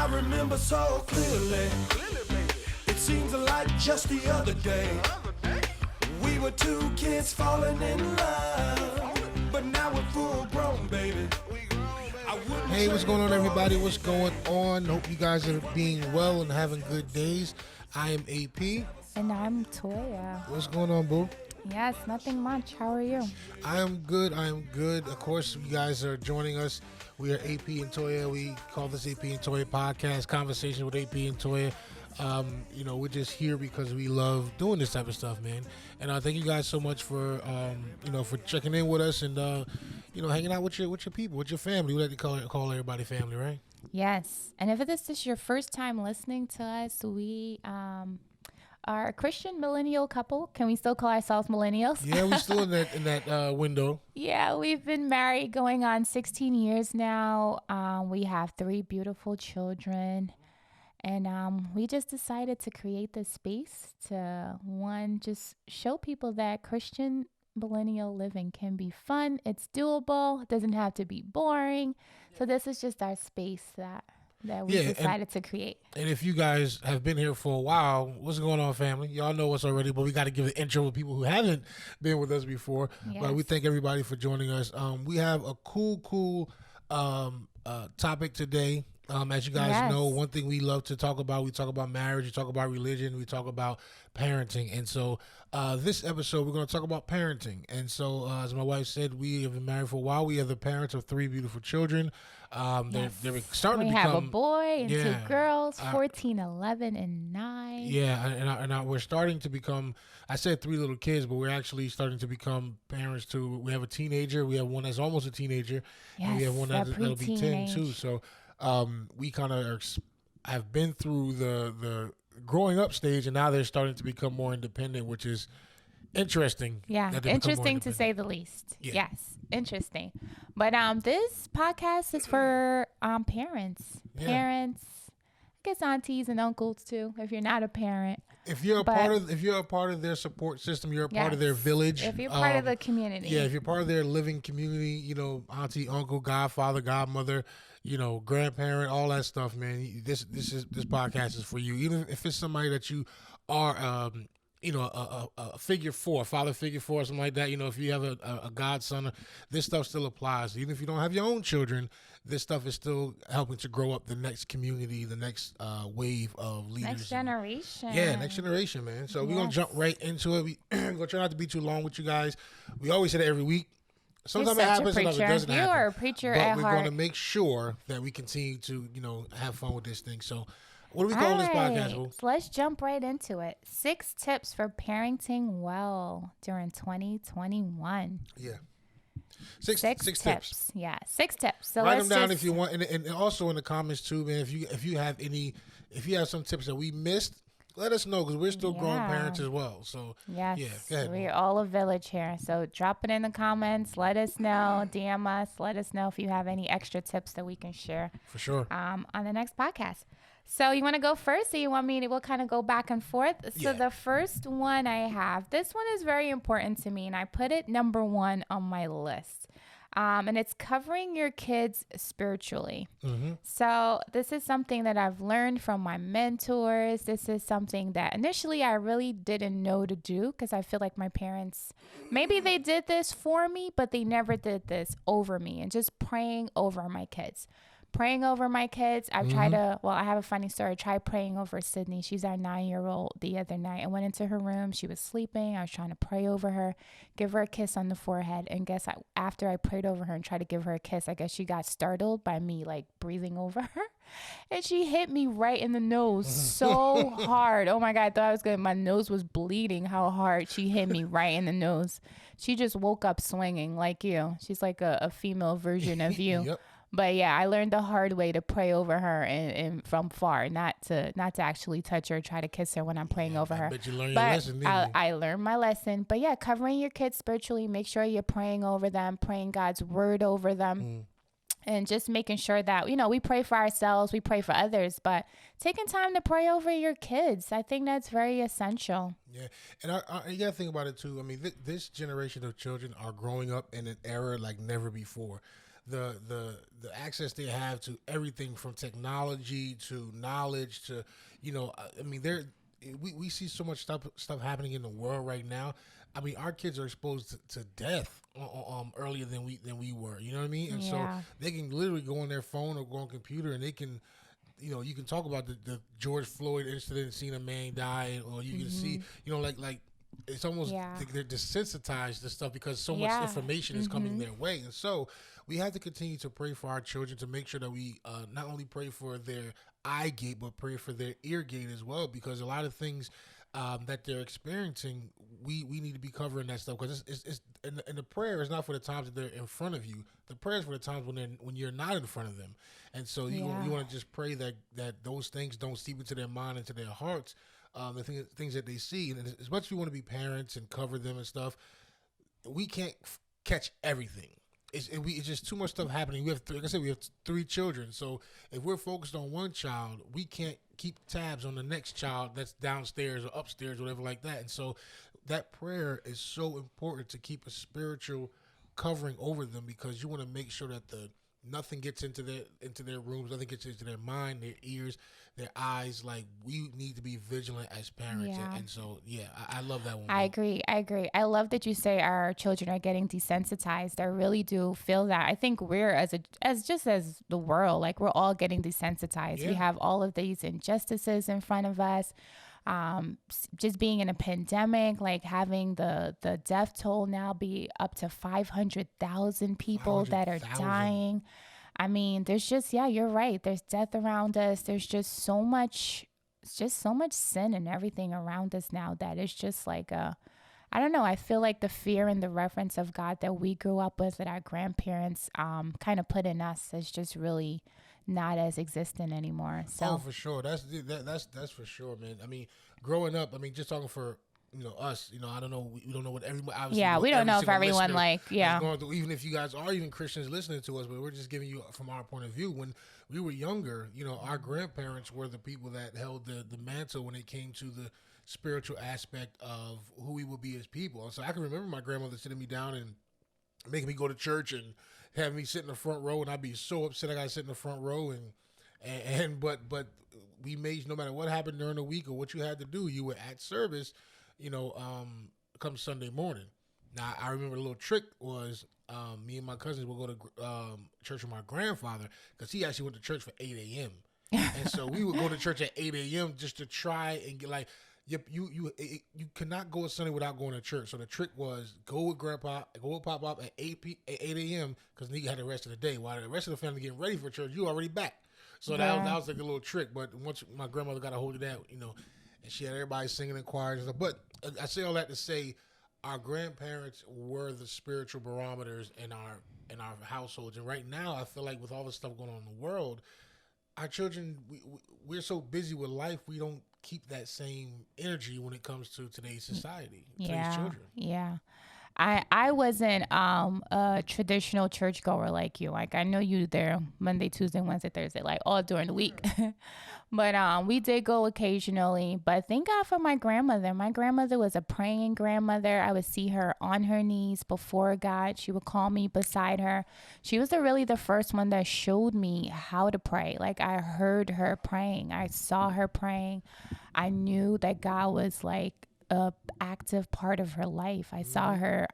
remember so clearly. It seems like just the other day. We were two kids falling in love, but now we're full grown, baby. Hey, what's going on, everybody? What's going on? Hope you guys are being well and having good days. I am AP. And I'm Toya. What's going on, boo? Yes, nothing much. How are you? I am good. Of course, you guys are joining us. We are AP and Toya. We call this AP and Toya podcast, Conversation with AP and Toya. We're just here because we love doing this type of stuff, man. And I thank you guys so much for, for checking in with us and, hanging out with your people, with your family. We like to call everybody family, right? Yes. And if this is your first time listening to us, we are a Christian millennial couple. Can we still call ourselves millennials? Yeah, we're still in that window. Yeah, we've been married going on 16 years now. We have 3 beautiful children. And we just decided to create this space to, just show people that Christian millennial living can be fun. It's doable. It doesn't have to be boring. So this is just our space that we decided to create. And if you guys have been here for a while, what's going on, family? Y'all know us already, but we got to give an intro to people who haven't been with us before. Yes. But we thank everybody for joining us. We have a cool topic today. As you guys know, one thing we love to talk about, we talk about marriage, we talk about religion, we talk about parenting. And so this episode, we're going to talk about parenting. And so as my wife said, we have been married for a while. We are the parents of 3 beautiful children. They're starting to become... We have a boy and 2 girls, 14, 11, and 9. Yeah, and we're starting to become... I said 3 little kids, but we're actually starting to become parents too. We have a teenager. We have one that's almost a teenager. Yes, and we have one that'll be 10 age. too. So... we kind of have been through the growing up stage, and now they're starting to become more independent, which is interesting. Yeah, interesting to say the least. Yeah. Yes, interesting. But this podcast is for parents. Yeah. Parents, I guess aunties and uncles too, if you're not a parent. If you're a part of their support system, you're a part of their village. If you're part of the community. Yeah, if you're part of their living community, auntie, uncle, godfather, godmother, grandparent, all that stuff, man. This podcast is for you. Even if it's somebody that you are a figure for, a father figure for, or something like that. If you have a godson, this stuff still applies. Even if you don't have your own children, this stuff is still helping to grow up the next community, the next wave of leaders. Next generation. Yeah, next generation, man. So we're going to jump right into it. We're going to try not to be too long with you guys. We always say that every week. Sometimes it happens, sometimes it doesn't happen. You're a preacher but at we're heart. going to make sure that we continue to, have fun with this thing. So what do we call this podcast, Boo? So let's jump right into it. 6 tips for parenting well during 2021. Yeah. Six tips. Yeah, 6 tips. So write them down if you want, and also in the comments too, man. If you have some tips that we missed, let us know, because we're still growing parents as well. So yes, go ahead, we're all a village here. So drop it in the comments. Let us know. DM us. Let us know if you have any extra tips that we can share. For sure. On the next podcast. So you want to go first, or you want me to? We'll kind of go back and forth. So the first one I have, this one is very important to me, and I put it number 1 on my list. And it's covering your kids spiritually. Mm-hmm. So this is something that I've learned from my mentors. This is something that initially I really didn't know to do, because I feel like my parents, maybe they did this for me, but they never did this over me, and just praying over my kids. I've tried to, I have a funny story. I tried praying over Sydney. She's our 9-year-old the other night. I went into her room. She was sleeping. I was trying to pray over her, give her a kiss on the forehead. And after I prayed over her and tried to give her a kiss, I guess she got startled by me like breathing over her. And she hit me right in the nose so hard. Oh my God, I thought I was good. My nose was bleeding how hard she hit me right in the nose. She just woke up swinging like you. She's like a female version of you. Yep. But yeah, I learned the hard way to pray over her and from far, not to actually touch her, try to kiss her when I'm praying over her. But you learned your lesson, didn't you? I learned my lesson. But yeah, covering your kids spiritually, make sure you're praying over them, praying God's word over them. And just making sure that, we pray for ourselves, we pray for others, but taking time to pray over your kids, I think that's very essential. Yeah. And you got to think about it too. I mean, this generation of children are growing up in an era like never before. the access they have to everything from technology to knowledge to, I mean, we see so much stuff happening in the world right now. I mean, our kids are exposed to death earlier than we were. You know what I mean? And so they can literally go on their phone or go on computer, and they can, you can talk about the George Floyd incident, seeing a man die, or you can see, like it's almost they're desensitized to stuff because so much information is coming their way. And so we have to continue to pray for our children to make sure that we not only pray for their eye gate, but pray for their ear gate as well, because a lot of things that they're experiencing, we need to be covering that stuff, because it's and the prayer is not for the times that they're in front of you. The prayer is for the times when you're not in front of them. And so you want to just pray that those things don't seep into their mind, into their hearts, the things that they see. And as much as we want to be parents and cover them and stuff, we can't catch everything. It's just too much stuff happening. We have, like I said, we have 3 children. So if we're focused on one child, we can't keep tabs on the next child that's downstairs or upstairs, whatever like that. And so that prayer is so important to keep a spiritual covering over them, because you want to make sure that nothing gets into their rooms, nothing gets into their mind, their ears, their eyes. Like, we need to be vigilant as parents. And so, I love that one. I agree. I love that you say our children are getting desensitized. I really do feel that. I think we're as the world, like, we're all getting desensitized. We have all of these injustices in front of us. Just being in a pandemic, like having the death toll now be up to 500,000 people that are dying. I mean, there's just, you're right. There's death around us. There's just so much sin and everything around us now that it's just like I don't know. I feel like the fear and the reverence of God that we grew up with, that our grandparents kind of put in us, is just really not as existent anymore. So for sure, that's for sure, man. I mean, growing up, just talking for us, I don't know, we don't know what everyone. We don't know if everyone going through, even if you guys are even Christians listening to us, but we're just giving you from our point of view. When we were younger, our grandparents were the people that held the mantle when it came to the spiritual aspect of who we would be as people. And so I can remember my grandmother sitting me down and making me go to church and having me sit in the front row, and I'd be so upset I got to sit in the front row, but we made, no matter what happened during the week or what you had to do, you were at service, come Sunday morning. Now, I remember a little trick was me and my cousins would go to church with my grandfather, because he actually went to church for 8 a.m. And so we would go to church at 8 a.m. just to try and get, like, you cannot go a Sunday without going to church. So the trick was go with Pop at 8 a.m. because then you had the rest of the day. While the rest of the family getting ready for church, you already back. So that was like a little trick. But once my grandmother got a hold of that, and she had everybody singing in choirs and stuff. But I say all that to say, our grandparents were the spiritual barometers in our households. And right now, I feel like with all the stuff going on in the world, our children, we're so busy with life, we don't keep that same energy when it comes to today's society, today's children. Yeah. I wasn't a traditional churchgoer like you. Like, I know you there Monday, Tuesday, Wednesday, Thursday, like all during the week. But we did go occasionally. But thank God for my grandmother. My grandmother was a praying grandmother. I would see her on her knees before God. She would call me beside her. She was really the first one that showed me how to pray. Like, I heard her praying. I saw her praying. I knew that God was like a active part of her life. I saw her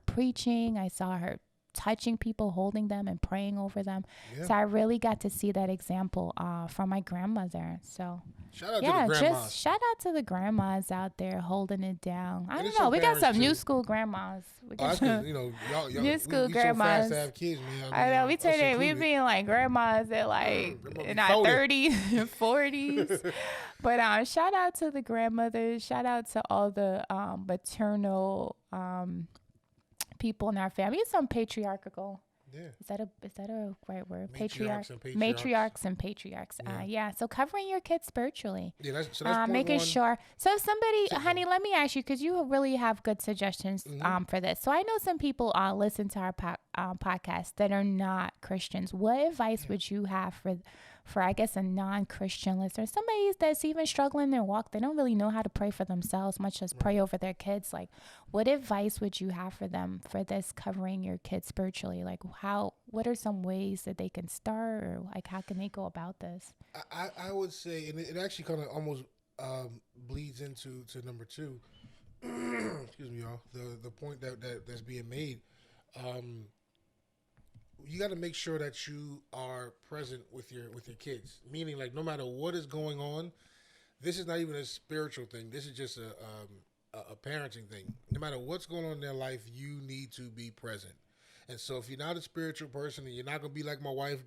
preaching. I saw her touching people, holding them and praying over them. So I really got to see that example from my grandmother. So shout out to the grandmas. Just shout out to the grandmas out there holding it down. I don't know. We got some new school grandmas. We got some new school grandmas. So fast to have kids, man. I know. We being like grandmas at like in our 30s and 40s. But shout out to the grandmothers. Shout out to all the maternal people in our family. It's some patriarchal. Yeah. Is that a right word? Matriarchs and patriarchs. So covering your kids spiritually. Yeah, that's making sure. So if somebody, honey, let me ask you, because you really have good suggestions for this. So I know some people listen to our podcast that are not Christians. What advice would you have for I guess a non-Christian listener, somebody that's even struggling in their walk, they don't really know how to pray for themselves, much as pray over their kids. Like, what advice would you have for them for this, covering your kids spiritually? Like, what are some ways that they can start, or like how can they go about this? I would say, and it actually kind of almost bleeds into number two. Excuse me, y'all. The point that's being made. You got to make sure that you are present with your kids. Meaning, like, no matter what is going on, this is not even a spiritual thing. This is just a parenting thing. No matter what's going on in their life, you need to be present. And so, if you're not a spiritual person, and you're not gonna be like my wife,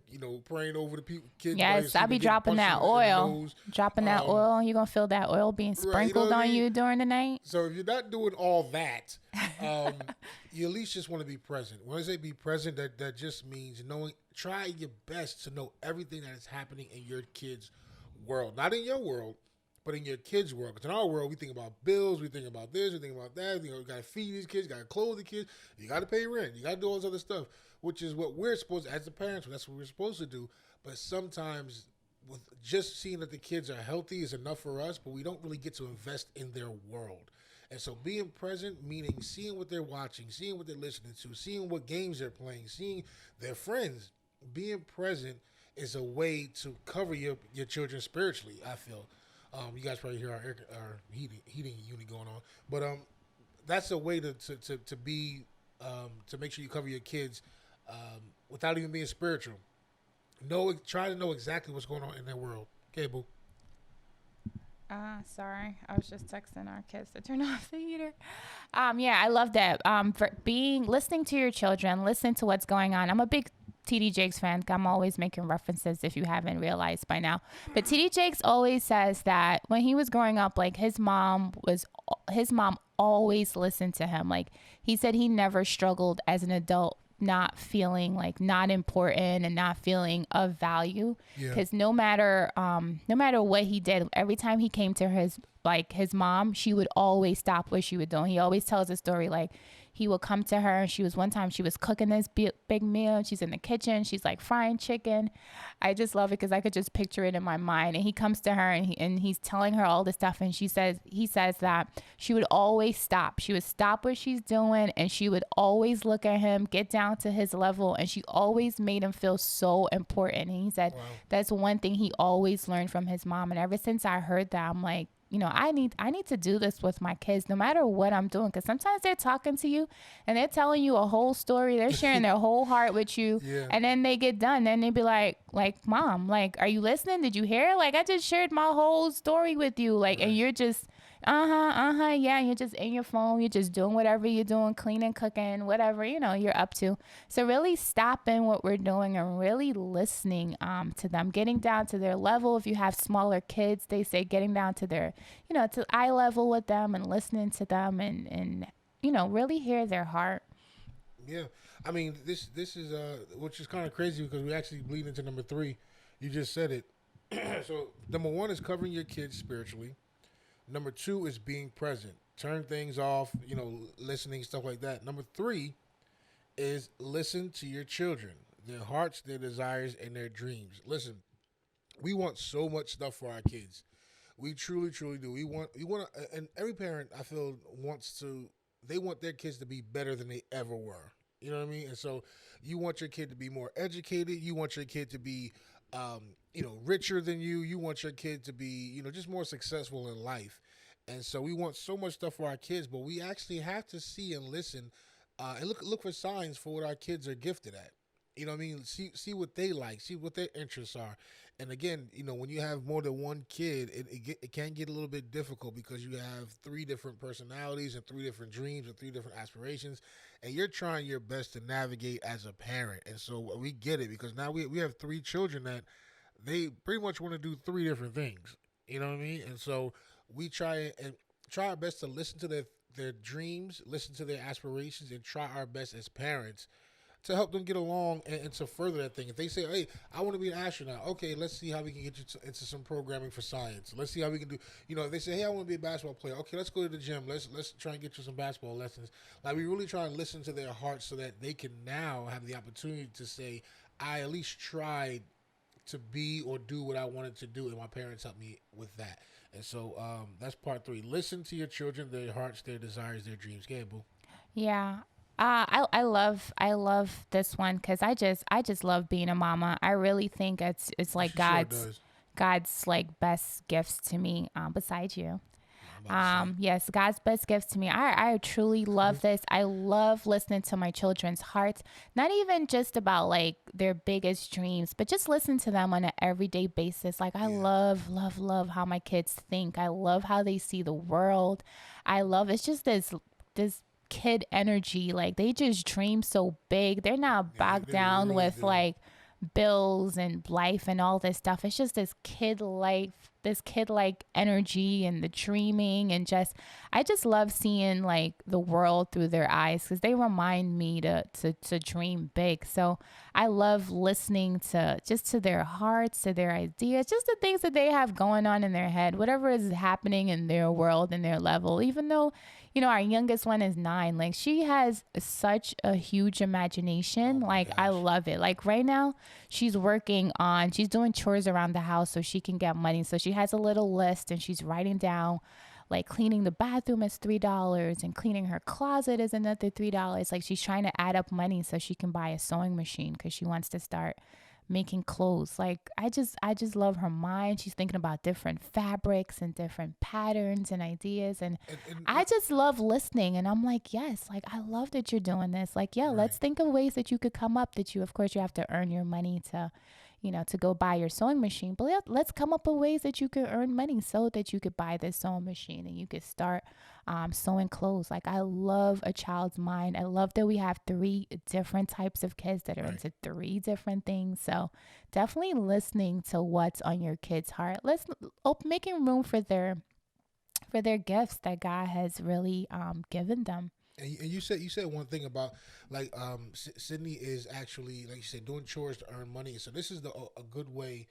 praying over the kids. Yes, I'll be dropping that oil. Dropping that oil. You're gonna feel that oil being sprinkled on you during the night. So if you're not doing all that, you at least just want to be present. When I say be present, that just means try your best to know everything that is happening in your kids' world. Not in your world, but in your kids' world. Because in our world, we think about bills, we think about this, we think about that. You got to feed these kids, got to clothe the kids, you got to pay rent, you got to do all this other stuff, which is what we're supposed to, as the parents, that's what we're supposed to do. But sometimes with just seeing that the kids are healthy is enough for us, but we don't really get to invest in their world. And so being present, meaning seeing what they're watching, seeing what they're listening to, seeing what games they're playing, seeing their friends. Being present is a way to cover your children spiritually, I feel. You guys probably hear our heating unit going on, but that's a way to be to make sure you cover your kids without even being spiritual. Try to know exactly what's going on in their world. Okay, boo. Sorry, I was just texting our kids to turn off the heater. Yeah, I love that. For listening to your children, listen to what's going on. I'm a big TD Jakes fan. I'm always making references if you haven't realized by now. But TD Jakes always says that when he was growing up, like his mom always listened to him. Like he said he never struggled as an adult not feeling like not important and not feeling of value, because no matter what he did, every time he came to his mom, she would always stop what she was doing. He always tells a story like he would come to her and one time she was cooking this big meal. She's in the kitchen. She's like frying chicken. I just love it because I could just picture it in my mind. And he comes to her and he's telling her all this stuff. And he says that she would always stop. She would stop what she's doing and she would always look at him, get down to his level. And she always made him feel so important. And he said, wow, that's one thing he always learned from his mom. And ever since I heard that, I'm like, I need to do this with my kids, no matter what I'm doing. Because sometimes they're talking to you and they're telling you a whole story. They're sharing their whole heart with you. Yeah. And then they get done. Then they be like, Mom, like, are you listening? Did you hear? Like, I just shared my whole story with you. Like, right. And you're just, yeah. You're just in your phone. You're just doing whatever you're doing, cleaning, cooking, whatever, you're up to. So really stopping what we're doing and really listening to them, getting down to their level. If you have smaller kids, they say getting down to their, to eye level with them and listening to them and really hear their heart. Yeah. I mean, this is, which is kind of crazy because we actually bleed into number 3. You just said it. So number 1 is covering your kids spiritually. Number 2 is being present. Turn things off, listening, stuff like that. Number 3 is listen to your children, their hearts, their desires, and their dreams. Listen, we want so much stuff for our kids. We truly, truly do. We want, and every parent I feel they want their kids to be better than they ever were. You know what I mean? And so you want your kid to be more educated. You want your kid to be, richer than you. You want your kid to be, just more successful in life. And so we want so much stuff for our kids, but we actually have to see and listen and look for signs for what our kids are gifted at. You know what I mean? See what they like, see what their interests are. And again, when you have more than one kid, it can get a little bit difficult because you have 3 different personalities and 3 different dreams and 3 different aspirations, and you're trying your best to navigate as a parent. And so we get it because now we have 3 children that they pretty much want to do 3 different things. You know what I mean? And so we try our best to listen to their dreams, listen to their aspirations, and try our best as parents to help them get along and to further that thing. If they say, hey, I want to be an astronaut, okay, let's see how we can get you into some programming for science. Let's see how we can do, if they say, hey, I want to be a basketball player, okay, let's go to the gym. Let's try and get you some basketball lessons. Like, we really try and listen to their hearts so that they can now have the opportunity to say, I at least tried to be or do what I wanted to do, and my parents helped me with that. And so that's part three. Listen to your children, their hearts, their desires, their dreams. Go ahead, boo. Yeah. I love this one because I just love being a mama. I really think it's like She sure does. God's like best gifts to me, besides you. I'm about to say. Yes, God's best gifts to me. I truly love this. I love listening to my children's hearts. Not even just about like their biggest dreams, but just listen to them on an everyday basis. Like I love how my kids think. I love how they see the world. I love it's just this kid energy. Like they just dream so big. They're not bogged They down really with do. like bills and life and all this stuff. It's just this kid like energy and the dreaming and just I just love seeing like the world through their eyes because they remind me to dream big. So I love listening to their hearts, to their ideas, just the things that they have going on in their head, whatever is happening in their world and their level. Even though our youngest one is 9. Like she has such a huge imagination. Like I gosh. love it. Like right now, she's doing chores around the house so she can get money. So she has a little list and she's writing down like cleaning the bathroom is $3 and cleaning her closet is another $3. Like she's trying to add up money so she can buy a sewing machine because she wants to start making clothes. Like I just love her mind. She's thinking about different fabrics and different patterns and ideas and And I just love listening and I'm like, yes, like I love that you're doing this. Like, yeah, let's think of ways that you could come up that of course you have to earn your money to go buy your sewing machine. But let's come up with ways that you could earn money so that you could buy this sewing machine and you could start sewing clothes. Like I love a child's mind. I love that we have 3 different types of kids that are into 3 different things. So definitely listening to what's on your kid's heart. Making room for their gifts that God has really given them. and you said one thing about like Sydney is actually like you said doing chores to earn money. So this is a good way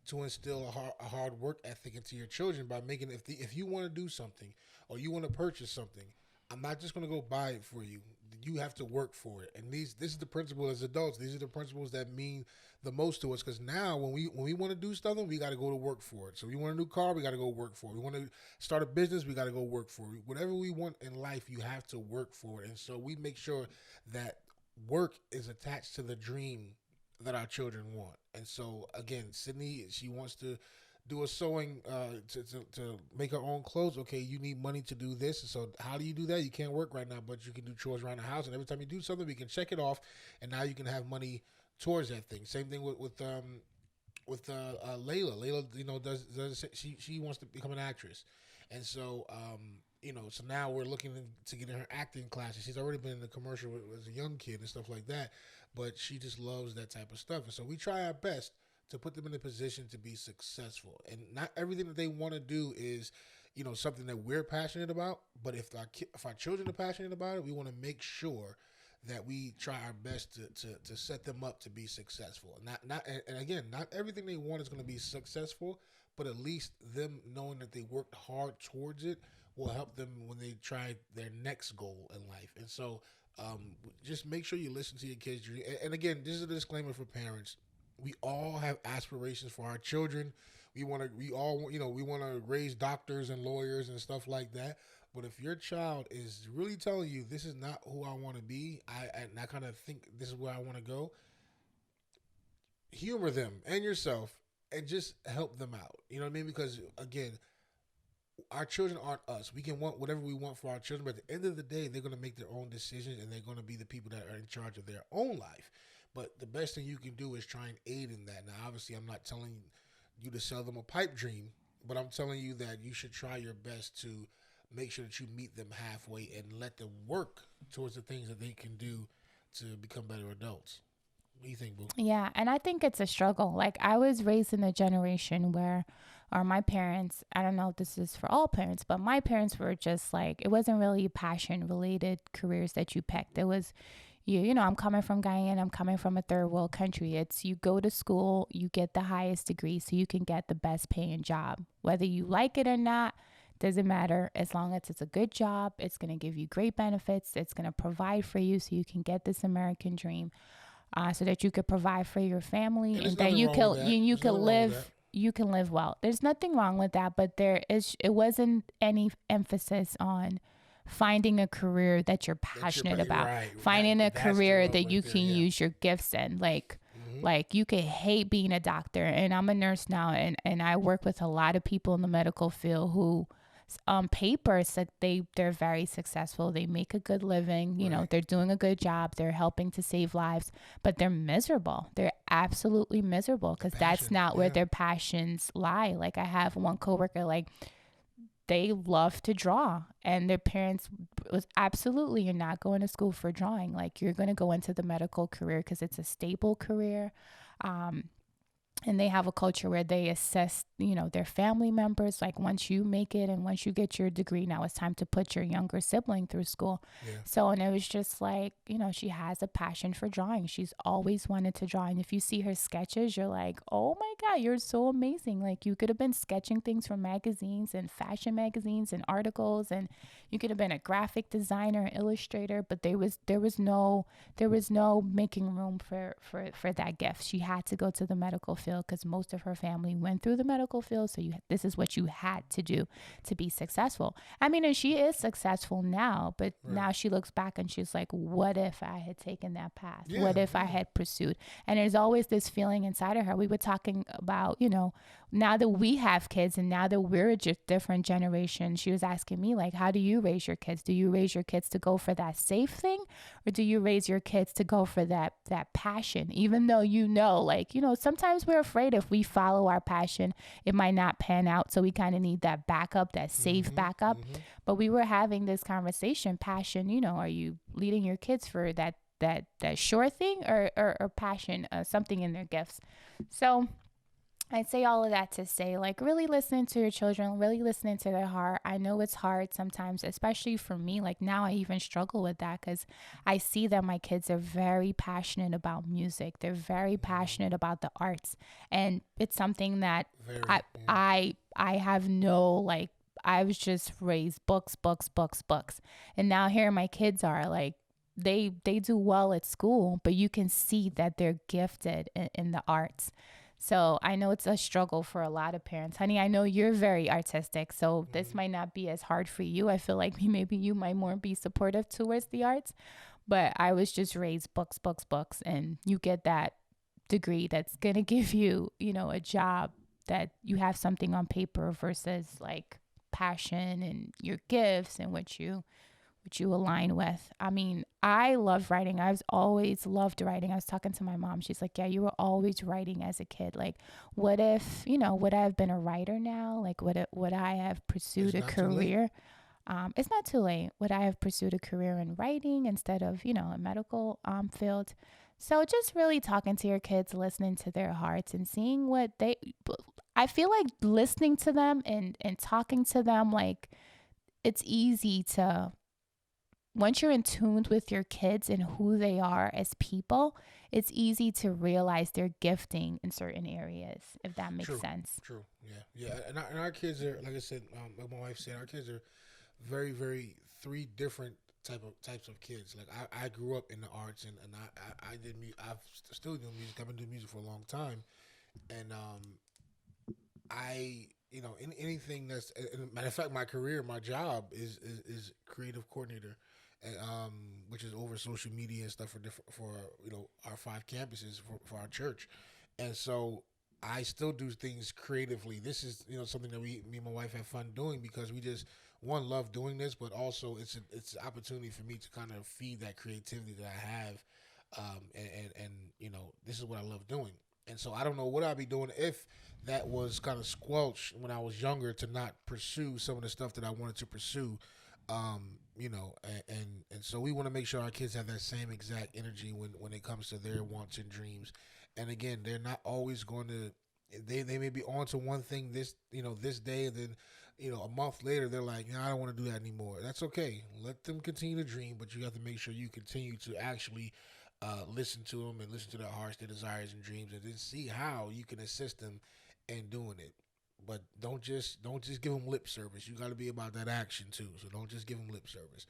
to instill a hard work ethic into your children by making if you want to do something or you want to purchase something, I'm not just going to go buy it for you. You have to work for it. And this is the principle as adults. These are the principles that mean the most to us because now when we want to do something, we got to go to work for it. So we want a new car, we got to go work for it. We want to start a business, we got to go work for it. Whatever we want in life, you have to work for it. And so we make sure that work is attached to the dream that our children want. And so again, Sydney, she wants to do a sewing to make her own clothes. Okay, you need money to do this. So how do you do that? You can't work right now, but you can do chores around the house. And every time you do something, we can check it off, and now you can have money towards that thing. Same thing with Layla. Layla, does she wants to become an actress, and so so now we're looking to get in her acting classes. She's already been in the commercial as a young kid and stuff like that, but she just loves that type of stuff. And so we try our best to put them in a position to be successful. And not everything that they want to do is, something that we're passionate about. But if our children are passionate about it, we want to make sure that we try our best to set them up to be successful. And again, not everything they want is going to be successful, but at least them knowing that they worked hard towards it will help them when they try their next goal in life. And so just make sure you listen to your kids' dream. And again, this is a disclaimer for parents. We all have aspirations for our children. We want to raise doctors and lawyers and stuff like that. But if your child is really telling you this is not who I want to be, I kind of think this is where I want to go, humor them and yourself and just help them out. You know what I mean? Because again, our children aren't us. We can want whatever we want for our children, but at the end of the day, they're going to make their own decisions and they're going to be the people that are in charge of their own life. But the best thing you can do is try and aid in that. Now, obviously, I'm not telling you to sell them a pipe dream, but I'm telling you that you should try your best to make sure that you meet them halfway and let them work towards the things that they can do to become better adults. What do you think, Boo? Yeah, and I think it's a struggle. Like I was raised in a generation where, or my parents, I don't know if this is for all parents, but my parents were just like, it wasn't really passion related careers that you picked. It was, I'm coming from Guyana, I'm coming from a third world country. It's you go to school, you get the highest degree so you can get the best paying job. Whether you like it or not, doesn't matter. As long as it's a good job, it's going to give you great benefits. It's going to provide for you so you can get this American dream. so that you could provide for your family And and there's that nothing you wrong can with that. you There's can nothing wrong with live you can live well. There's nothing wrong with that, but it wasn't any emphasis on finding a career that you're passionate about, right. finding a That's the career rub that right you there, can yeah. use your gifts in. Like you could hate being a doctor, and I'm a nurse now, and I work with a lot of people in the medical field who on paper so they're very successful, they make a good living, you know, they're doing a good job, they're helping to save lives, but they're miserable. They're absolutely miserable because that's not where their passions lie. Like I have one coworker, like they love to draw, and their parents was absolutely, you're not going to school for drawing, like you're going to go into the medical career because it's a stable career. And they have a culture where they assess, you know, their family members. Like once you make it and once you get your degree, now it's time to put your younger sibling through school. Yeah. So, and it was just like, you know, she has a passion for drawing. She's always wanted to draw. And if you see her sketches, you're like, oh my God, you're so amazing. Like you could have been sketching things from magazines and fashion magazines and articles, and you could have been a graphic designer, illustrator, but there was no making room for that gift. She had to go to the medical field because most of her family went through the medical field. So this is what you had to do to be successful. I mean, and she is successful now, but now she looks back and she's like, what if I had taken that path? What if I had pursued? And there's always this feeling inside of her. We were talking about, you know, now that we have kids and now that we're a different generation, she was asking me, like, how do you raise your kids? Do you raise your kids to go for that safe thing, or do you raise your kids to go for that passion? Even though, you know, like, you know, sometimes we're afraid if we follow our passion, it might not pan out. So we kind of need that backup, that safe backup. But we were having this conversation, passion, you know, are you leading your kids for that sure thing, or passion, something in their gifts? So I'd say all of that to say, like, really listening to your children, really listening to their heart. I know it's hard sometimes, especially for me. Like now I even struggle with that because I see that my kids are very passionate about music. They're very passionate about the arts. And it's something that I have no, like, I was just raised books. And now here my kids are like, they do well at school, but you can see that they're gifted in the arts. So I know it's a struggle for a lot of parents. Honey, I know you're very artistic, so this might not be as hard for you. I feel like maybe you might more be supportive towards the arts, but I was just raised books, and you get that degree that's going to give you, you know, a job that you have something on paper versus like passion and your gifts and what you align with. I mean, I love writing. I've always loved writing. I was talking to my mom. She's like, yeah, you were always writing as a kid. Like, what if, you know, would I have been a writer now? Like, would I have pursued a career? It's not too late. Would I have pursued a career in writing instead of, you know, a medical field? So just really talking to your kids, listening to their hearts and seeing what I feel like listening to them and talking to them, like, it's easy to, once you're in tune with your kids and who they are as people, it's easy to realize their gifting in certain areas, if that makes sense. True. Yeah. And our kids are, like I said, like my wife said, our kids are very, very three different types of kids. Like I grew up in the arts, and I did I've still doing music. I've been doing music for a long time, and I, you know, anything that's, matter of fact, my career, my job is creative coordinator, and, which is over social media and stuff for you know, our 5 campuses for our church, and so I still do things creatively. This is, you know, something that me and my wife have fun doing because we just, one, love doing this, but also it's an opportunity for me to kind of feed that creativity that I have, and you know, this is what I love doing. And so I don't know what I'd be doing if that was kind of squelched when I was younger to not pursue some of the stuff that I wanted to pursue. You know, and so we want to make sure our kids have that same exact energy when it comes to their wants and dreams. And again, they're not always going to, they may be on to one thing this day, and then, you know, a month later they're like, I don't want to do that anymore. That's okay. Let them continue to dream, but you have to make sure you continue to actually listen to them and listen to their hearts, their desires and dreams, and then see how you can assist them in doing it. But don't just give them lip service. You got to be about that action too. So don't just give them lip service.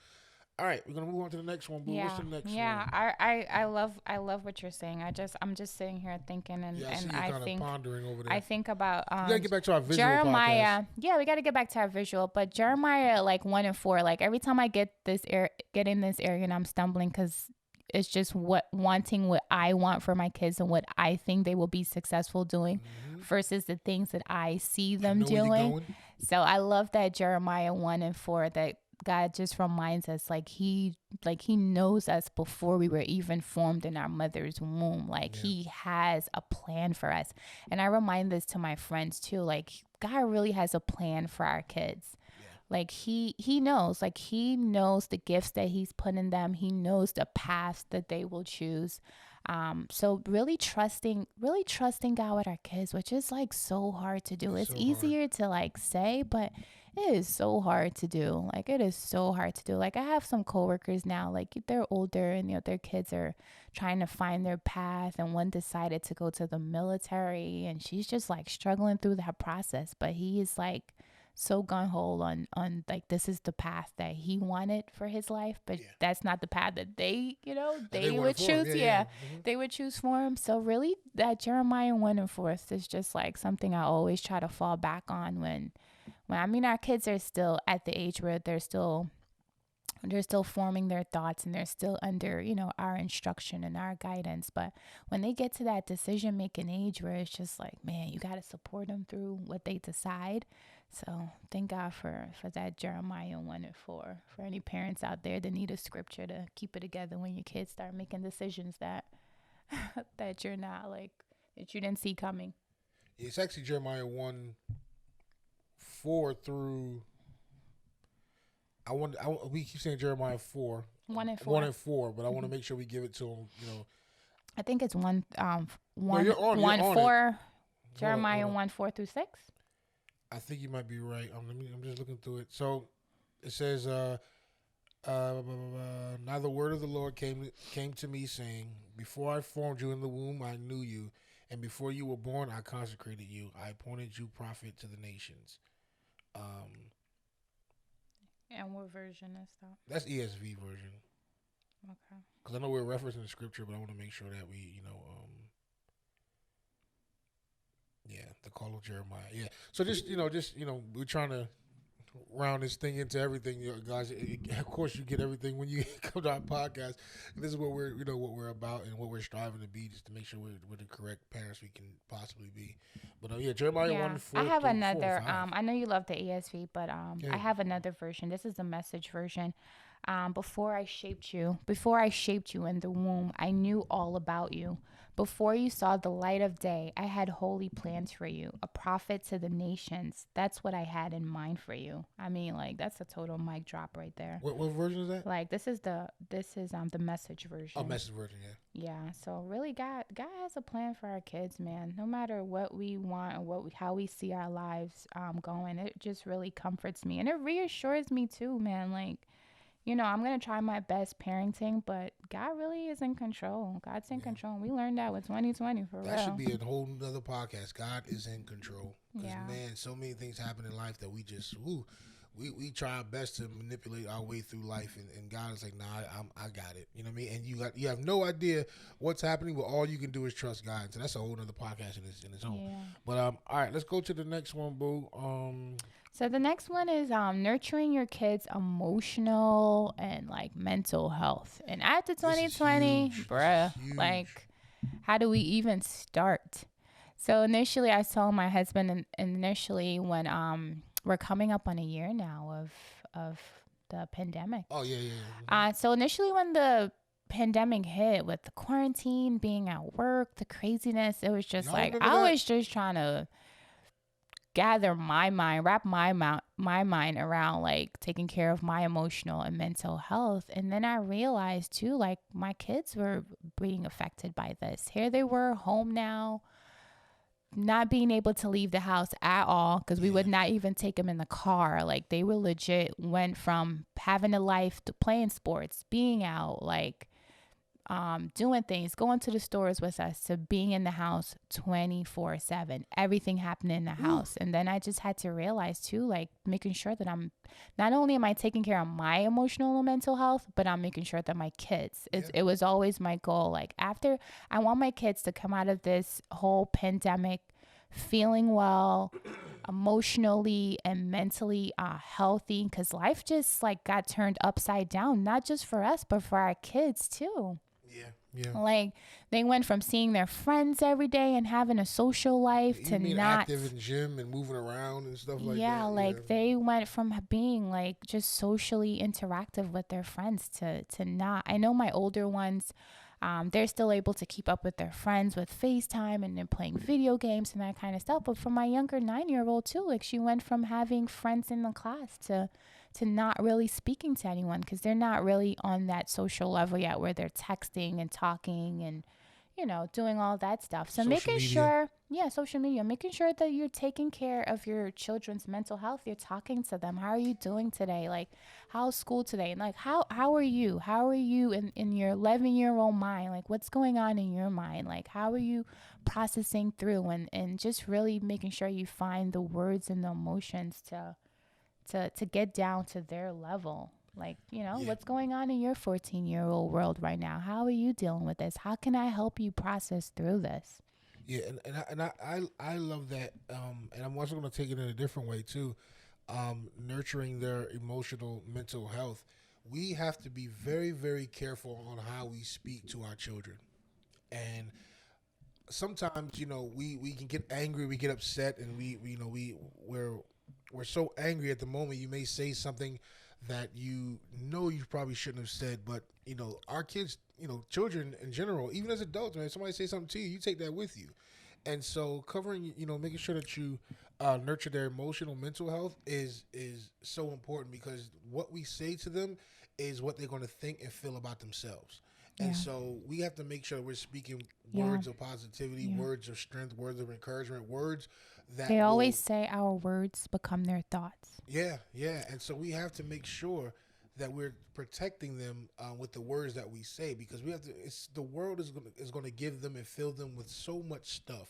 All right, we're gonna move on to the next one. Boo. What's the next one? I love what you're saying. I'm just sitting here thinking, and Yeah, I see you I kind think of pondering over there. I think about we gotta get back to our visual Jeremiah. podcast. Yeah, we got to get back to our visual. But Jeremiah, like 1 and 4, like every time I get in this area, and I'm stumbling because it's just wanting what I want for my kids and what I think they will be successful doing, versus the things that I see them doing. So I love that Jeremiah 1 and 4, that God just reminds us like he knows us before we were even formed in our mother's womb. Like he has a plan for us. And I remind this to my friends too. Like God really has a plan for our kids. Like he knows the gifts that he's put in them. He knows the paths that they will choose. So really trusting God with our kids, which is like so hard to do. It's so easier to like say, but it is so hard to do. Like it is so hard to do. Like I have some coworkers now, like they're older and their kids are trying to find their path, and one decided to go to the military and she's just like struggling through that process. But he is like so gung-ho on like this is the path that he wanted for his life, but that's not the path that they would choose. They would choose for him. So really that Jeremiah 1 and 4 is just like something I always try to fall back on when I mean our kids are still at the age where they're still forming their thoughts and they're still under our instruction and our guidance. But when they get to that decision making age where it's just like, man, you got to support them through what they decide. So thank God for that Jeremiah 1 and 4 for any parents out there that need a scripture to keep it together when your kids start making decisions that you're not like, that you didn't see coming. It's actually Jeremiah 1:4 through. We keep saying Jeremiah 4. 1 and 4, but I want to make sure we give it to him. I think it's 1 you're on 4. Jeremiah 1:4 through 6. I think you might be right. I'm just looking through it. So it says, now the word of the Lord came to me saying, before I formed you in the womb, I knew you. And before you were born, I consecrated you. I appointed you prophet to the nations. And what version is that? That's ESV version. Okay. Because I know we're referencing the scripture, but I want to make sure that we, the call of Jeremiah. Yeah. So we're trying to round this thing into everything, guys. Of course, you get everything when you come to our podcast. This is what we're about and what we're striving to be, just to make sure we're the correct parents we can possibly be. But Jeremiah 1:4. I have another. I know you love the ESV, but I have another version. This is the Message version. Before I shaped you in the womb, I knew all about you. Before you saw the light of day, I had holy plans for you, a prophet to the nations. That's what I had in mind for you. I mean, like, that's a total mic drop right there. What version is that? Like, this is the Message version. Oh, Message version, yeah. Yeah, so really God has a plan for our kids, man. No matter what we want or how we see our lives going, it just really comforts me. And it reassures me too, man. Like, I'm going to try my best parenting, but God really is in control. God's in control. We learned that with 2020 for real. That should be a whole nother podcast. God is in control. Because, man, so many things happen in life that we just, we try our best to manipulate our way through life. And God is like, nah, I got it. You know what I mean? And you have no idea what's happening, but all you can do is trust God. So that's a whole nother podcast in its own. Yeah. But, all right, let's go to the next one, Boo. So the next one is nurturing your kids' emotional and like mental health. And after 2020, like, how do we even start? So initially, I was telling my husband, and initially when we're coming up on a year now of the pandemic. Oh yeah. So initially, when the pandemic hit with the quarantine, being at work, the craziness, it was just I was just trying to gather my mind, wrap my mind around like taking care of my emotional and mental health. And then I realized too, like my kids were being affected by this. Here they were home now, not being able to leave the house at all because we would not even take them in the car. Like they were legit went from having a life to playing sports, being out, like doing things, going to the stores with us, to being in the house 24/7, everything happening in the house. And then I just had to realize too, like making sure that I'm not only am I taking care of my emotional and mental health, but I'm making sure that my kids, it was always my goal. Like after, I want my kids to come out of this whole pandemic feeling well, emotionally and mentally healthy, because life just like got turned upside down, not just for us, but for our kids too. Yeah. Like they went from seeing their friends every day and having a social life to not active in gym and moving around and stuff like that. Yeah, like they went from being like just socially interactive with their friends to not. I know my older ones, they're still able to keep up with their friends with FaceTime and then playing video games and that kind of stuff. But for my younger 9-year-old too, like she went from having friends in the class to not really speaking to anyone, because they're not really on that social level yet where they're texting and talking and, you know, doing all that stuff. So making sure, social media, making sure that you're taking care of your children's mental health. You're talking to them. How are you doing today? Like, how's school today? And like, how are you? How are you in your 11-year-old mind? Like, what's going on in your mind? Like, how are you processing through and just really making sure you find the words and the emotions to get down to their level. Like, you know, what's going on in your 14-year-old world right now? How are you dealing with this? How can I help you process through this? Yeah, and I love that. And I'm also going to take it in a different way too. Nurturing their emotional, mental health. We have to be very, very careful on how we speak to our children. And sometimes, you know, we can get angry, we get upset, and we're so angry at the moment. You may say something that you probably shouldn't have said, but you know, our kids, you know, children in general, even as adults, man, if somebody say something to you, you take that with you. And so covering, you know, making sure that you nurture their emotional, mental health is so important, because what we say to them is what they're going to think and feel about themselves. And so we have to make sure we're speaking words of positivity, words of strength, words of encouragement, words that they always say our words become their thoughts. Yeah. And so we have to make sure that we're protecting them with the words that we say, because we have to. The world is going to give them and fill them with so much stuff.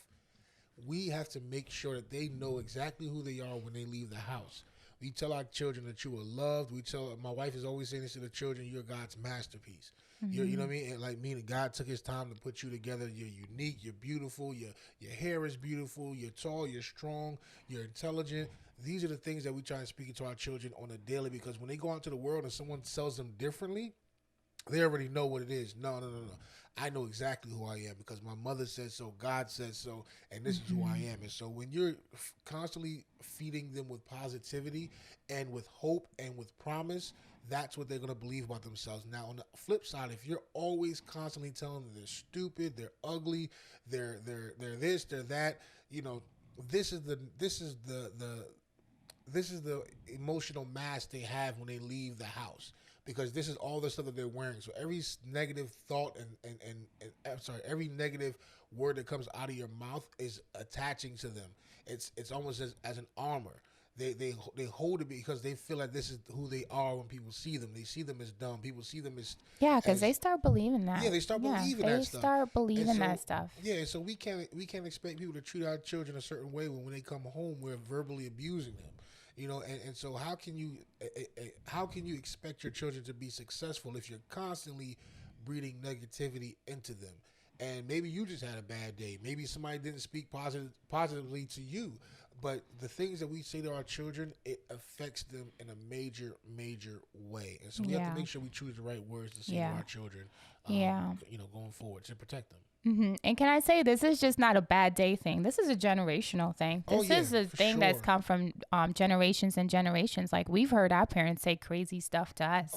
We have to make sure that they know exactly who they are when they leave the house. We tell our children that you are loved. My wife is always saying this to the children: you're God's masterpiece. Mm-hmm. You know what I mean? And like, meaning God took his time to put you together. You're unique. You're beautiful. Your hair is beautiful. You're tall. You're strong. You're intelligent. These are the things that we try to speak to our children on a daily, because when they go out into the world and someone tells them differently, they already know what it is. No. I know exactly who I am because my mother said so, God said so, and this is who I am. And so when you're constantly feeding them with positivity and with hope and with promise, that's what they're going to believe about themselves. Now, on the flip side, if you're always constantly telling them they're stupid, they're ugly, they're this, they're that, you know, this is the emotional mask they have when they leave the house, because this is all the stuff that they're wearing. So every negative thought and every negative word that comes out of your mouth is attaching to them. It's almost as an armor. They hold it because they feel like this is who they are. When people see them, they see them as dumb. People see them as because they start believing that. Yeah, they start believing that stuff. They start believing that stuff. Yeah, so we can't expect people to treat our children a certain way when they come home we're verbally abusing them. You know, and so how can you expect your children to be successful if you're constantly breeding negativity into them? And maybe you just had a bad day. Maybe somebody didn't speak positively to you. But the things that we say to our children, it affects them in a major, major way. And so we have to make sure we choose the right words to say to our children, you know, going forward to protect them. Mm-hmm. And can I say, this is just not a bad day thing. This is a generational thing. This is a thing that's come from generations and generations. Like, we've heard our parents say crazy stuff to us.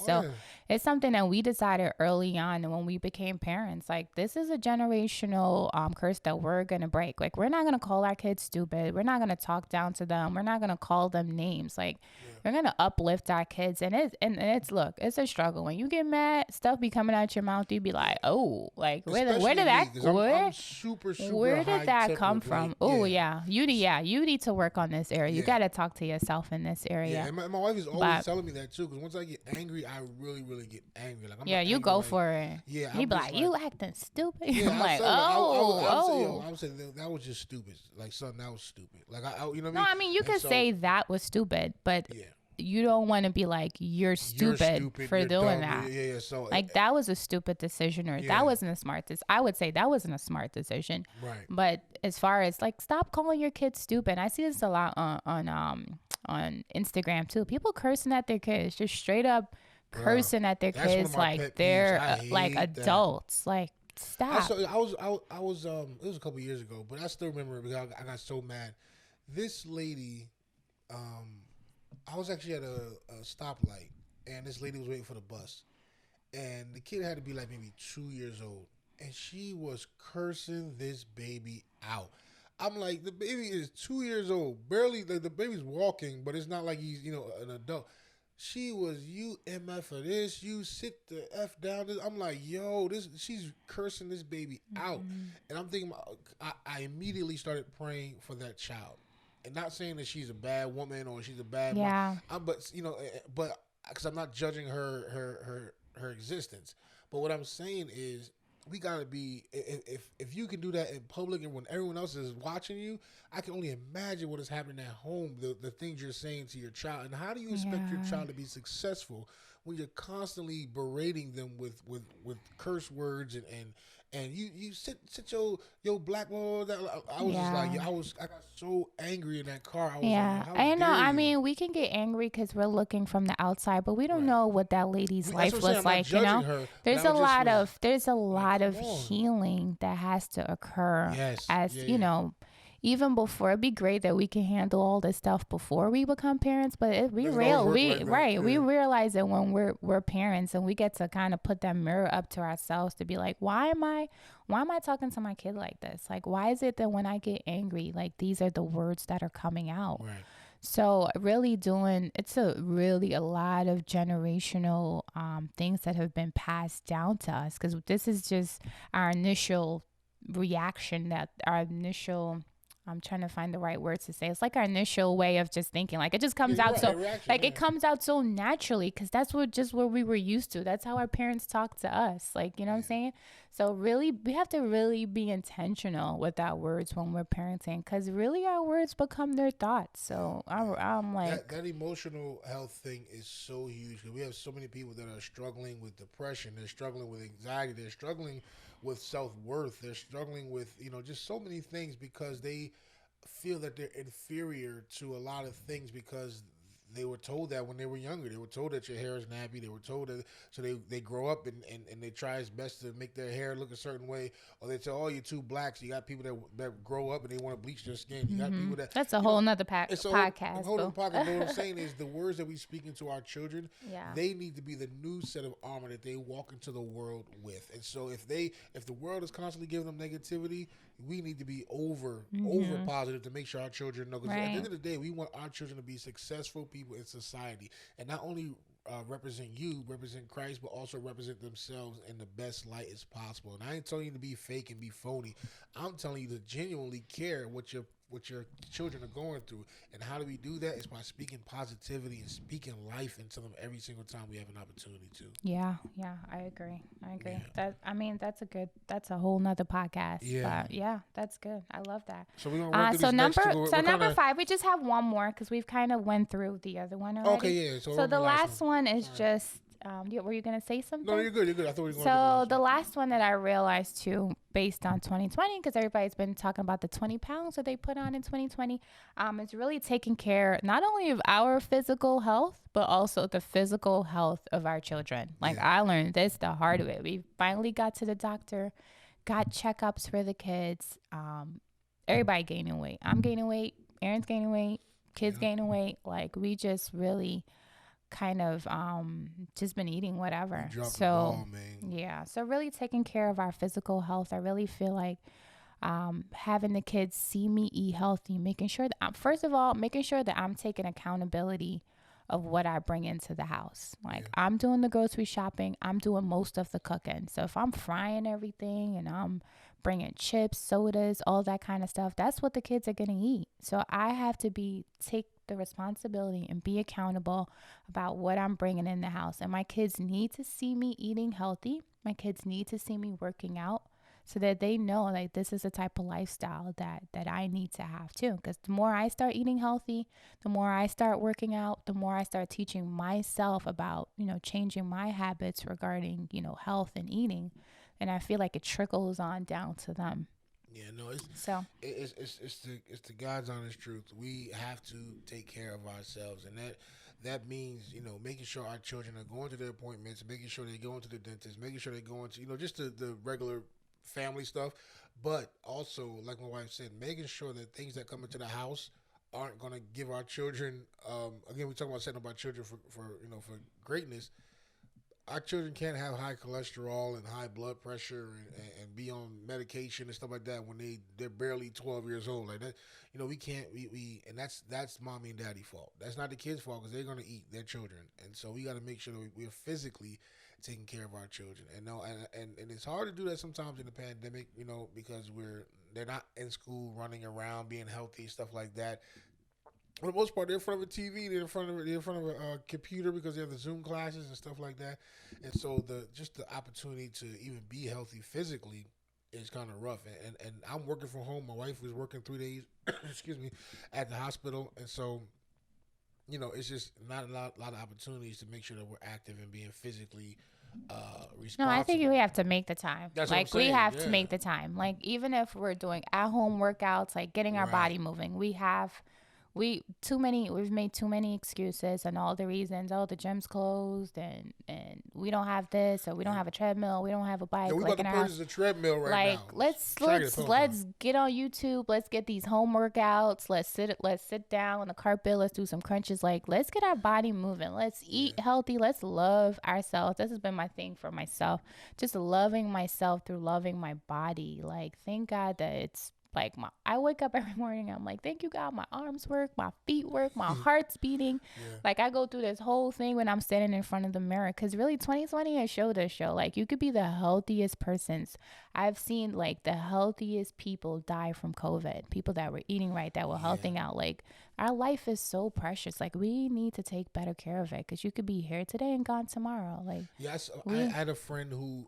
It's something that we decided early on when we became parents. Like, this is a generational curse that we're going to break. Like, we're not going to call our kids stupid. We're not going to talk down to them. We're not going to call them names. Like, we're going to uplift our kids. And it's a struggle. When you get mad, stuff be coming out your mouth. You be like, oh, like, where did that because I'm super where did that high-tempered, come from? like, Oh yeah, you need to work on this area. You Yeah. got to talk to yourself in this Yeah, area. and my wife is always But- telling me that too. Because once I get angry, I really, really get angry. Like I'm Yeah, not you angry, go like, for it. Yeah, He I'm be just like, you acting stupid. Yeah, I'm like, I would say that was just stupid. Like, son, that was stupid. Like, you know what I mean? No, I mean you And could so- say that was stupid, but Yeah. you don't want to be like you're stupid, for you're doing dumb, that. Yeah. So Like that was a stupid decision, or Yeah. that wasn't a smart. I would say that wasn't a smart decision. Right. But as far as like, stop calling your kids stupid. I see this a lot on Instagram too. People cursing at their kids, just straight up cursing at their that's one of kids my like pet they're peeves. I like hate that. adults. Like stop. I was it was a couple years ago, but I still remember it because I got so mad. This lady, I was actually at a stoplight, and this lady was waiting for the bus, and the kid had to be like maybe 2 years old, and she was cursing this baby out. I'm like, the baby is 2 years old, barely. Like, the baby's walking, but it's not like he's an adult. She was, you MF for this, you sit the F down. I'm like, yo, she's cursing this baby out. And I'm thinking, I immediately started praying for that child. And not saying that she's a bad woman or she's a bad Yeah. mom. But because I'm not judging her existence. But what I'm saying is, we gotta be, if you can do that in public and when everyone else is watching you, I can only imagine what is happening at home, the things you're saying to your child. And how do you expect your child to be successful when you're constantly berating them with curse words and you sit your black boy down. I was just like, I got so angry in that car. I was like, how I know. dare I you? mean, we can get angry because we're looking from the outside, but we don't know what that lady's That's life what I'm saying. was I'm not like. You know, judging her, but there's I a just lot was of come on. healing that has to occur. Yes. As Yeah, you know, even before, it'd be great that we can handle all this stuff before we become parents, but we Doesn't always work like that. we Yeah. realize it when we're parents, and we get to kind of put that mirror up to ourselves to be like, why am I talking to my kid like this? Like, why is it that when I get angry, like these are the words that are coming out? Right. So really it's a lot of generational things that have been passed down to us, because this is just our initial reaction, I'm trying to find the right words to say. It's like our initial way of just thinking. Like, it just comes out it comes out so naturally, because that's what we were used to. That's how our parents talk to us. Like, you know what I'm saying? So really, we have to really be intentional with our words when we're parenting, because really our words become their thoughts. So I'm like, that emotional health thing is so huge, because we have so many people that are struggling with depression. They're struggling with anxiety. They're struggling with self-worth. They're struggling with, just so many things, because they feel that they're inferior to a lot of things, because they were told that when they were younger. They were told that your hair is nappy. They were told that, so they grow up and they try as best to make their hair look a certain way, or they say, oh, you're too black. So you got people that grow up and they want to bleach their skin. You got people that, that's a whole nother it's a podcast. whole other podcast. But what I'm saying is, the words that we speak into our children, Yeah. they need to be the new set of armor that they walk into the world with. And so if the world is constantly giving them negativity, we need to be over positive to make sure our children know. Because at the end of the day, we want our children to be successful people in society, and not only represent Christ, but also represent themselves in the best light as possible. And I ain't telling you to be fake and be phony. I'm telling you to genuinely care what your children are going through. And how do we do that? Is by speaking positivity and speaking life into them every single time we have an opportunity to. Yeah, I agree. Yeah. That's a whole nother podcast. Yeah. But yeah, that's good. I love that. So we're gonna work through So these next two. We're number kinda- 5, we just have one more, because we've kind of went through the other one already. Okay, yeah. So the last one is just were you gonna say something? No, you're good. I thought we were going So the last one that I realized too, based on 2020, because everybody's been talking about the 20 pounds that they put on in 2020, is really taking care not only of our physical health, but also the physical health of our children. Like, I learned this the hard way. We finally got to the doctor, got checkups for the kids. Everybody gaining weight. I'm gaining weight. Aaron's gaining weight. Kids gaining weight. Like, we just really kind of just been eating whatever. The ball, man. Yeah, so really taking care of our physical health. I really feel like having the kids see me eat healthy, making sure that first of all, making sure that I'm taking accountability of what I bring into the house. Like Yeah. I'm doing the grocery shopping, I'm doing most of the cooking. So if I'm frying everything and I'm bringing chips, sodas, all that kind of stuff, that's what the kids are going to eat. So I have to take the responsibility and be accountable about what I'm bringing in the house. And my kids need to see me eating healthy. My kids need to see me working out so that they know like this is the type of lifestyle that I need to have too. Because the more I start eating healthy, the more I start working out, the more I start teaching myself about, changing my habits regarding, health and eating. And I feel like it trickles on down to them. Yeah, no, it's So, it's the God's honest truth. We have to take care of ourselves, and that means making sure our children are going to their appointments, making sure they're going to the dentist, making sure they're going to just the regular family stuff, but also like my wife said, making sure that things that come into the house aren't going to give our children. Again, we talk about setting up our children for greatness. Our children can't have high cholesterol and high blood pressure and be on medication and stuff like that when they're barely 12 years old like that. We can't we and that's mommy and daddy fault. That's not the kids fault because they're going to eat their children, and so we got to make sure that we're physically taking care of our children. And no, and it's hard to do that sometimes in the pandemic, because they're not in school running around being healthy, stuff like that. For the most part, they're in front of a TV, they're in front of a computer because they have the Zoom classes and stuff like that. And so the opportunity to even be healthy physically is kind of rough. And I'm working from home. My wife was working 3 days, excuse me, at the hospital. And so, it's just not a lot of opportunities to make sure that we're active and being physically responsible. no, I think we have to make the time. That's what I'm Like we saying, have to yeah. make the time. Like even if we're doing at home workouts, like getting our body Right. moving, we've made too many excuses and all the reasons. Oh, the gym's closed and we don't have this, or we don't have a treadmill, we don't have a bike. Yeah, we like about to in our purchase a treadmill right like now. let's Trying to get a Peloton. let's get on YouTube. Let's get these home workouts. Let's sit down on the carpet. Let's do some crunches. Like let's get our body moving. Let's eat healthy. Let's love ourselves. This has been my thing for myself. Just loving myself through loving my body. Like thank God that it's like I wake up every morning. I'm like, thank you God, my arms work, my feet work, my heart's beating. Yeah. Like I go through this whole thing when I'm standing in front of the mirror, because really 2020 has showed us like you could be the healthiest persons. I've seen like the healthiest people die from COVID, people that were eating right, that were helping out. Like our life is so precious. Like we need to take better care of it, because you could be here today and gone tomorrow. Like Yes, I had a friend who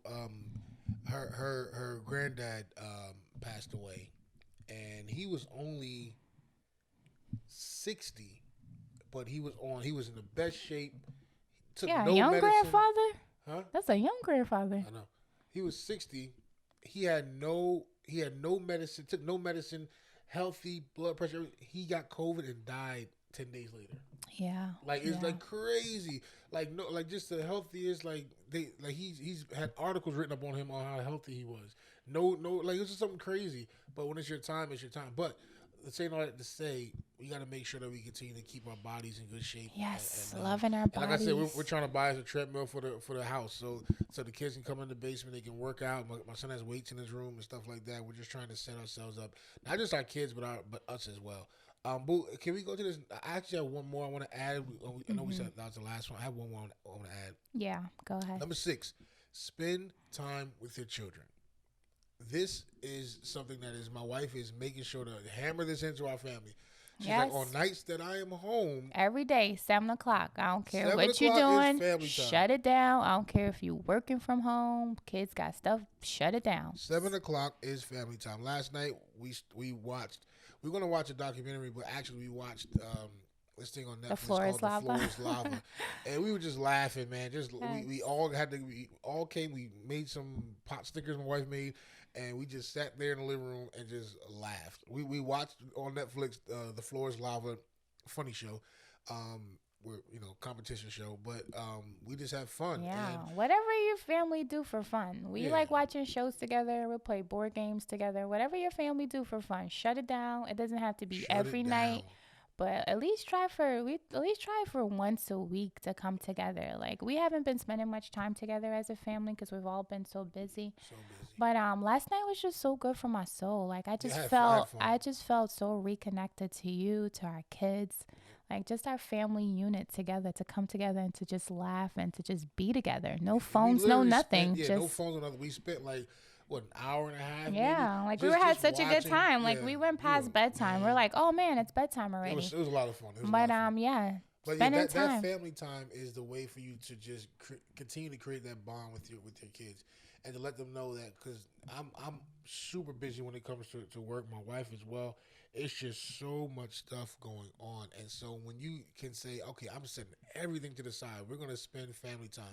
her granddad passed away, and he was only 60, but he was in the best shape. Took yeah, no young medicine. grandfather. Huh? That's a young grandfather. I know. He was 60. He had no medicine. Took no medicine. Healthy blood pressure. He got COVID and died 10 days later. Yeah. Like it's yeah. like crazy. Like no, like just the healthiest. He's had articles written up on him on how healthy he was. No, like it's just something crazy. But when it's your time, it's your time. But saying all that to say, we got to make sure that we continue to keep our bodies in good shape. Yes, and, loving our and bodies. like I said, we're trying to buy us a treadmill for the house, so the kids can come in the basement, they can work out. My son has weights in his room and stuff like that. We're just trying to set ourselves up, not just our kids, but us as well. Boo, can we go to this? I actually have one more I want to add. I know we said that was the last one. I have one more I want to add. Yeah, go ahead. Number 6, spend time with your children. This is something that is my wife is making sure to hammer this into our family. She's Yes. like, on nights that I am home, Every day, 7 o'clock. I don't care 7 what you're o'clock is doing. family time. Shut it down. I don't care if you're working from home. Kids got stuff. Shut it down. 7 o'clock is family time. Last night we watched. We're gonna watch a documentary, but actually we watched this thing on Netflix The Floor is called Lava. The Floor is Lava, and we were just laughing, man. Just Yes. we all had to. We all came. We made some pot stickers my wife made, and we just sat there in the living room and just laughed. We watched on Netflix The Floor is Lava, funny show. We're competition show, but we just have fun. Yeah, And whatever your family do for fun. We Yeah. like watching shows together. We play board games together. Whatever your family do for fun, shut it down. It doesn't have to be shut every it night, down. but at least try for once a week to come together. Like we haven't been spending much time together as a family because we've all been so busy. So busy. But last night was just so good for my soul. Like I just I had felt fun. I just felt so reconnected to you, to our kids. Like just our family unit together, to come together and to just laugh and to just be together. No phones, no nothing. Yeah, just no phones or nothing. We spent like what, an hour and a half. yeah, maybe? like Just, we had just such a good watching, time. yeah, Like we went you past know, bedtime. We're man, like, oh man, it's bedtime it already. was a lot of fun. It was a But lot of fun. yeah, But yeah, spending that time. family time is the way for you to just continue to create that bond with your kids, and to let them know that, because I'm super busy when it comes to work. My wife as well. It's just so much stuff going on, and so when you can say, okay, I'm setting everything to the side. We're gonna spend family time.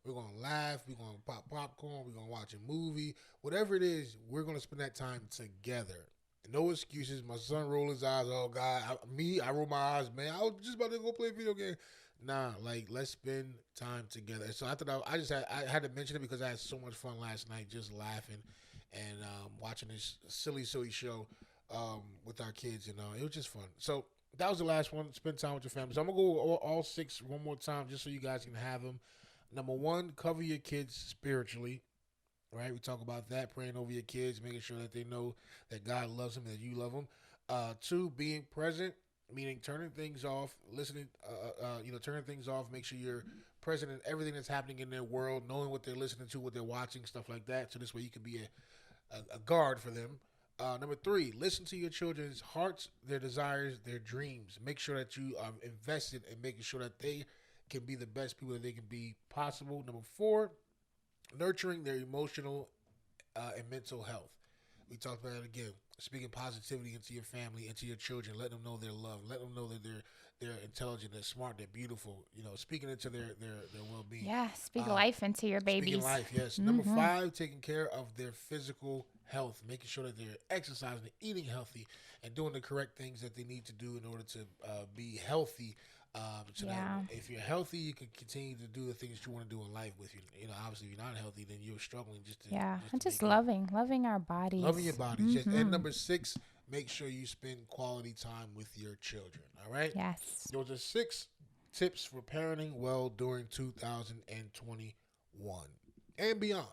We're gonna laugh. We're gonna pop popcorn. We're gonna watch a movie. Whatever it is, we're gonna spend that time together. No excuses. My son rolled his eyes. Oh God, I roll my eyes, man. I was just about to go play a video game. Nah, like let's spend time together. So I thought I had to mention it because I had so much fun last night, just laughing and watching this silly show with our kids, and it was just fun. So that was the last one. Spend time with your family. So I'm gonna go all six one more time, just so you guys can have them. Number one, cover your kids spiritually. Right, we talk about that, praying over your kids, making sure that they know that God loves them, that you love them. Two, being present, meaning turning things off, listening, turning things off. Make sure you're present in everything that's happening in their world, knowing what they're listening to, what they're watching, stuff like that. So this way you can be a guard for them. Number three, listen to your children's hearts, their desires, their dreams. Make sure that you are invested in making sure that they can be the best people that they can be possible. Number four, nurturing their emotional and mental health. We talked about it again. Speaking positivity into your family, into your children. Let them know they're loved. Let them know that they're intelligent, they're smart, they're beautiful. Speaking into their well-being. Yeah, speak life into your babies. Speaking life, yes. Number five, taking care of their physical health, making sure that they're exercising, eating healthy, and doing the correct things that they need to do in order to be healthy. So that if you're healthy, you can continue to do the things you want to do in life. With obviously, if you're not healthy, then you're struggling just loving our bodies, loving your bodies. And number six, make sure you spend quality time with your children. All right. Yes. Those are 6 tips for parenting well during 2021 and beyond.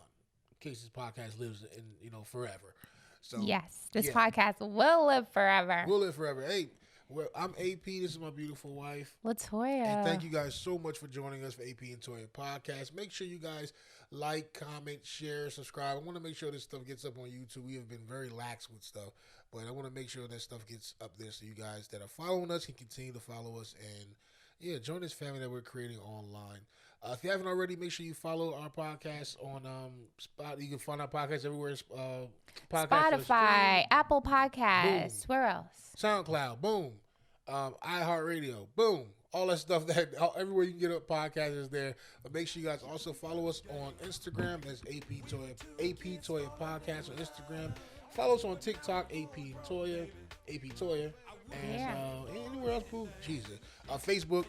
In case this podcast lives in forever. So yes, this podcast will live forever. Will live forever. Hey. Well, I'm AP. This is my beautiful wife, Latoya. And thank you guys so much for joining us for AP and Toya podcast. Make sure you guys like, comment, share, subscribe. I want to make sure this stuff gets up on YouTube. We have been very lax with stuff, but I want to make sure that stuff gets up there so you guys that are following us can continue to follow us and join this family that we're creating online. If you haven't already, make sure you follow our podcast on Spot. You can find our podcast everywhere. Spotify, Apple Podcasts, where else? SoundCloud, boom. iHeartRadio, boom. All that stuff everywhere you can get a podcast is there. But make sure you guys also follow us on Instagram. That's AP Toya Podcast on Instagram. Follow us on TikTok, AP Toya. And anywhere else, boo. Jesus. Facebook,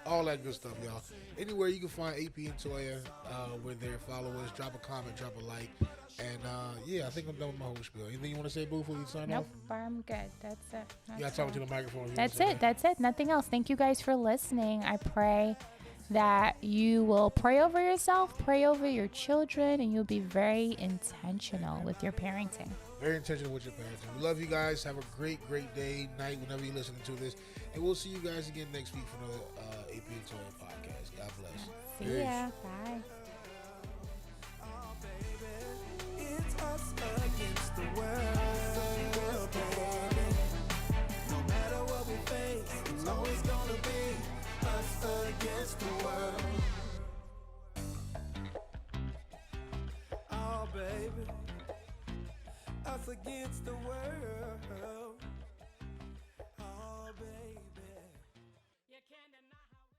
all that good stuff, y'all. Anywhere you can find AP and Toya, we're there. Follow us, drop a comment, drop a like. And I think I'm done with my whole spiel. Anything you want to say, boo, before you sign off? Nope, I'm good. That's it. You got to talk to the microphone. That's it. Nothing else. Thank you guys for listening. I pray that you will pray over yourself, pray over your children, and you'll be very intentional with your parenting. Very intentional with your parenting. We love you guys. Have a great, great day, night, whenever you're listening to this. And we'll see you guys again next week for another AP and Toya podcast. God bless. See ya. Bye. It's us against the world, baby. No matter what we face, it's always gonna be us against the world. Oh, baby, us against the world.